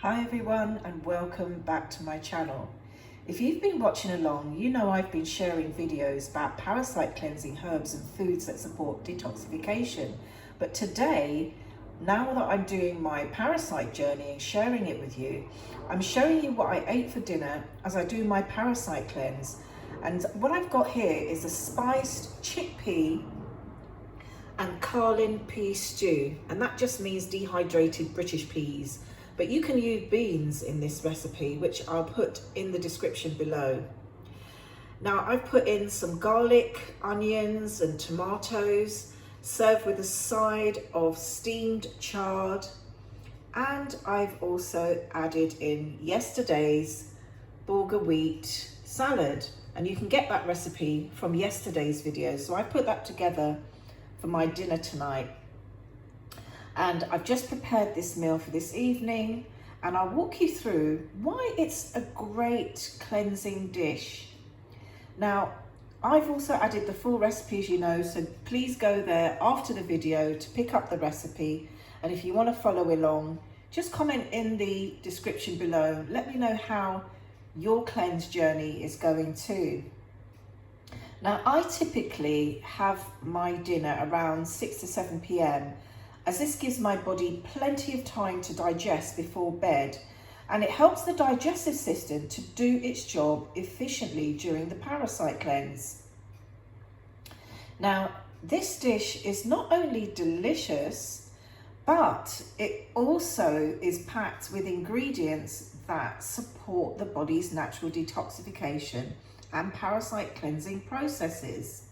Hi everyone and welcome back to my channel. If you've been watching along, you know I've been sharing videos about parasite cleansing herbs and foods that support detoxification. But today, now that I'm doing my parasite journey and sharing it with you, I'm showing you what I ate for dinner as I do my parasite cleanse. And what I've got here is a spiced chickpea and Carlin pea stew, and that just means dehydrated British peas. But you can use beans in this recipe, which I'll put in the description below. Now I've put in some garlic, onions and tomatoes, served with a side of steamed chard, and I've also added in yesterday's bulgur wheat salad, and you can get that recipe from yesterday's video. So I put that together for my dinner tonight. And I've just prepared this meal for this evening, and I'll walk you through why it's a great cleansing dish. Now, I've also added the full recipe, as you know, so please go there after the video to pick up the recipe. And if you want to follow along, just comment in the description below. Let me know how your cleanse journey is going too. Now, I typically have my dinner around 6 to 7 p.m. as this gives my body plenty of time to digest before bed, and it helps the digestive system to do its job efficiently during the parasite cleanse. Now, this dish is not only delicious, but it also is packed with ingredients that support the body's natural detoxification and parasite cleansing processes.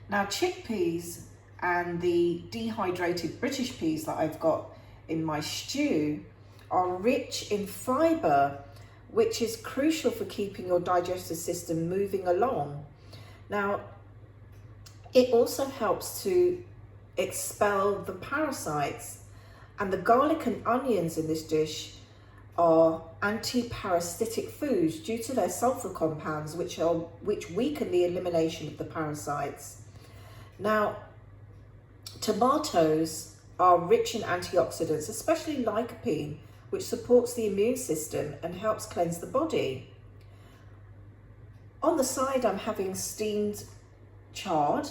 Now, chickpeas and the dehydrated British peas that I've got in my stew are rich in fibre, which is crucial for keeping your digestive system moving along. Now, it also helps to expel the parasites, and the garlic and onions in this dish are anti-parasitic foods due to their sulfur compounds, which weaken the elimination of the parasites. Now, tomatoes are rich in antioxidants, especially lycopene, which supports the immune system and helps cleanse the body. On the side, I'm having steamed chard,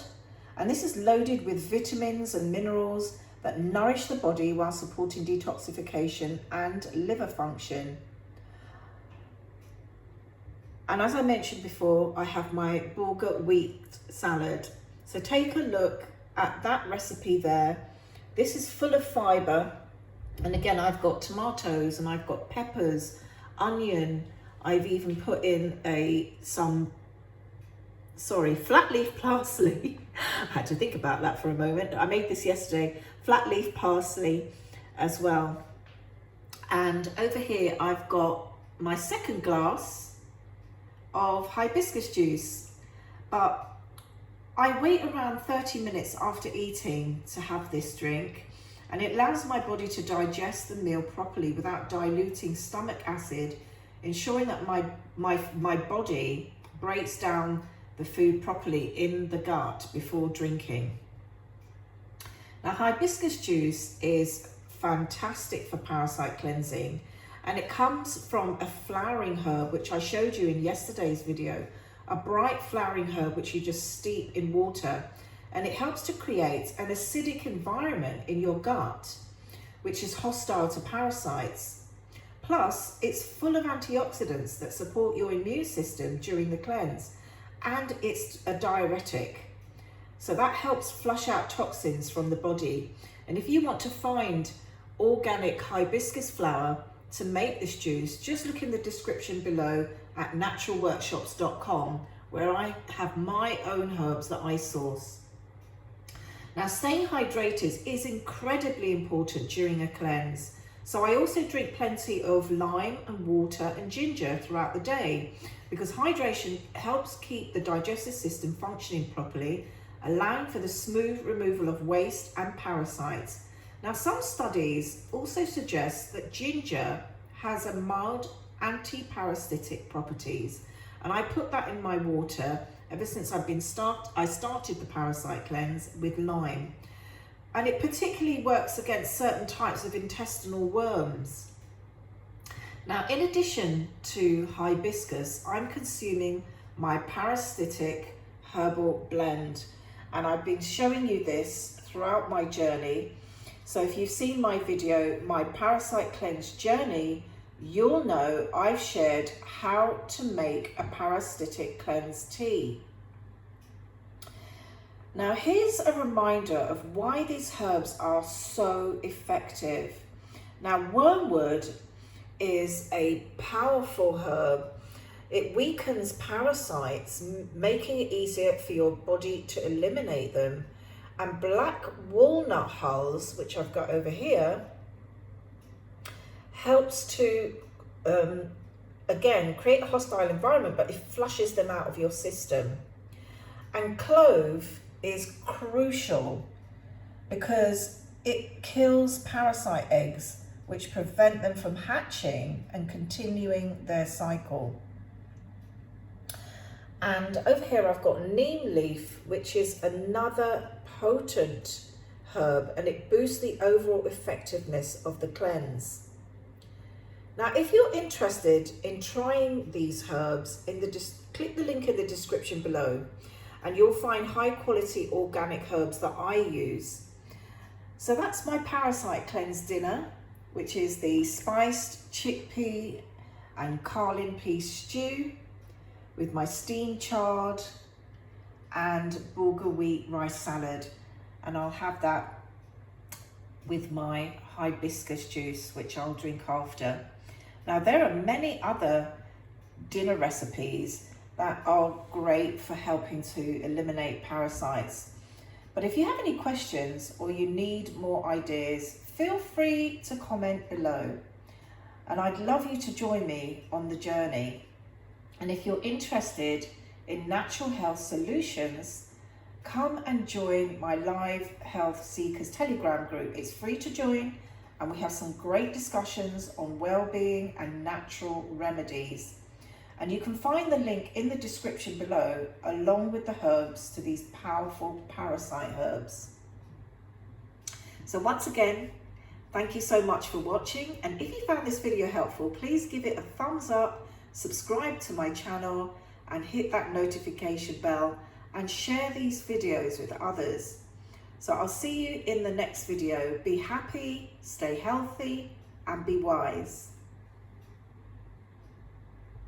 and this is loaded with vitamins and minerals that nourish the body while supporting detoxification and liver function. And as I mentioned before, I have my bulgur wheat salad. So take a look at that recipe there. This is full of fibre, and again I've got tomatoes and I've got peppers, onion. I've even put in flat leaf parsley. I had to think about that for a moment. I made this yesterday. Flat leaf parsley as well. And over here I've got my second glass of hibiscus juice, but I wait around 30 minutes after eating to have this drink, and it allows my body to digest the meal properly without diluting stomach acid, ensuring that my body breaks down the food properly in the gut before drinking. Now, hibiscus juice is fantastic for parasite cleansing, and it comes from a flowering herb, which I showed you in yesterday's video. A bright flowering herb which you just steep in water, and it helps to create an acidic environment in your gut, which is hostile to parasites. Plus, it's full of antioxidants that support your immune system during the cleanse, and it's a diuretic. So that helps flush out toxins from the body. And if you want to find organic hibiscus flower to make this juice, just look in the description below at naturalworkshops.com, where I have my own herbs that I source. Now, staying hydrated is incredibly important during a cleanse. So I also drink plenty of lime and water and ginger throughout the day, because hydration helps keep the digestive system functioning properly, allowing for the smooth removal of waste and parasites. Now, some studies also suggest that ginger has a mild anti-parasitic properties, and I put that in my water ever since I started the parasite cleanse with lime. and it particularly works against certain types of intestinal worms. Now, in addition to hibiscus, I'm consuming my parasitic herbal blend, and I've been showing you this throughout my journey. So if you've seen my video, my parasite cleanse journey, you'll know I've shared how to make a parasitic cleanse tea. Now here's a reminder of why these herbs are so effective. Now wormwood is a powerful herb. It weakens parasites, making it easier for your body to eliminate them. And black walnut hulls, which I've got over here, helps to, again, create a hostile environment, but it flushes them out of your system. And clove is crucial because it kills parasite eggs, which prevent them from hatching and continuing their cycle. And over here I've got neem leaf, which is another potent herb, and it boosts the overall effectiveness of the cleanse. Now, if you're interested in trying these herbs, click the link in the description below, and you'll find high quality organic herbs that I use. So that's my parasite cleanse dinner, which is the spiced chickpea and Carlin pea stew with my steamed chard and bulgur wheat rice salad. And I'll have that with my hibiscus juice, which I'll drink after. Now, there are many other dinner recipes that are great for helping to eliminate parasites. But if you have any questions or you need more ideas, feel free to comment below. And I'd love you to join me on the journey. And if you're interested in natural health solutions, come and join my Live Health Seekers Telegram group. It's free to join, and we have some great discussions on well-being and natural remedies. And you can find the link in the description below, along with the herbs to these powerful parasite herbs. So once again, thank you so much for watching. And if you found this video helpful, please give it a thumbs up, subscribe to my channel, and hit that notification bell, and share these videos with others. So I'll see you in the next video. Be happy, stay healthy, and be wise.